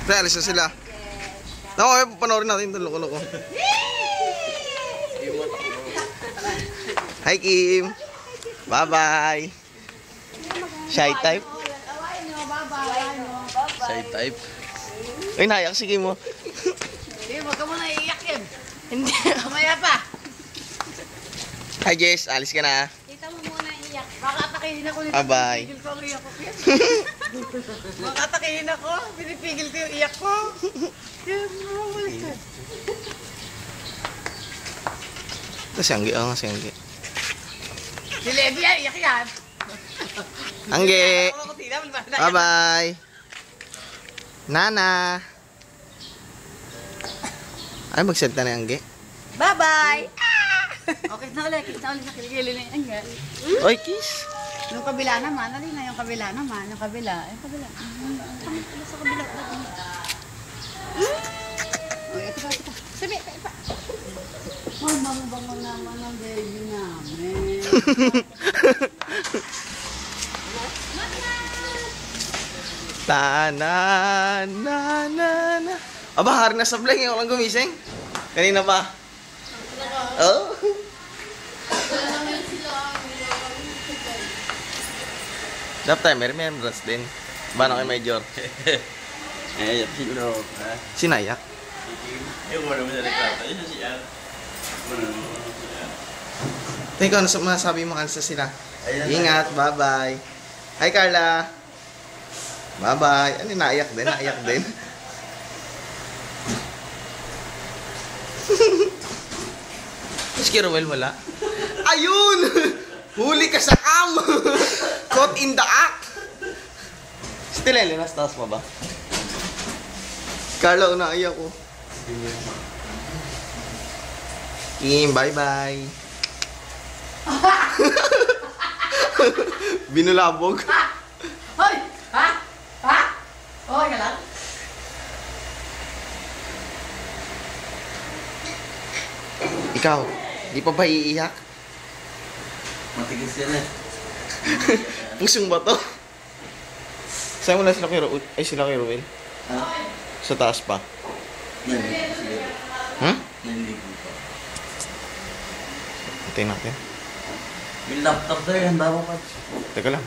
Kaya alis na sila. Ako, panoorin natin itong loko-loko. Hi, Kim. Bye-bye. Shy type? Shy type? Ay, naiyak si Kim mo. Hindi, wag ka muna iiyak yun. Hindi, mamaya pa. Hi, Jess. Alis ka na. Kita mo muna iiyak. Baka atakihin ako nito. Bye-bye. Pinipigil ko ang iyak ko. Baka atakihin ako. Pinipigil ko yung iyak ko. Yan, mamalikan. Ito si Anggi. Oo nga si Anggi. Si Levi yan, iyak yan. Anggi. Bye-bye. Nana. Ay, mag-set na ni Anggi. Bye-bye. Okay na ulit. Kiss na ulit sa kiligili na yung angel. Oy, kiss. Yung kabila naman. Alin na yung kabila naman. Yung kabila. Yung kabila. Sa kabila. Uy, ito pa. Sabi, pa. Ay, bango-bango naman ang baby namin. Na. Aba, hari na sablay. Ngayon ko lang gumising. Kanina pa. Oh. Dapat tayo, may remembrance din. Bano kay Major? Eh, siguro. Sinayak? Yung wala mo na nagkata. Yun siya. Teka, ano masasabi mo kansa sila? Ingat, bye-bye. Hi, Carla. Bye-bye. Ano, naiyak din? Naiyak din? Si Kirowel wala? Ayun! Huli ka sa cam! Caught in the act! Si Tilele, nasa taas pa ba? Carla, unaiyak ko. Kim, bye-bye. Binulabog. Hoy! Ha? Ha? Okay ka lang? Ikaw, di pa ba iiyak? Matigas yan eh. Pusong ba to? Saan mo na sila kay Ruel? Ay, sila kay Ruel? Ha? Sa taas pa. Nandito siguro. Hmm? Nandito pa. Hintayin natin. May laptop daw yan, bago pa. Teka lang.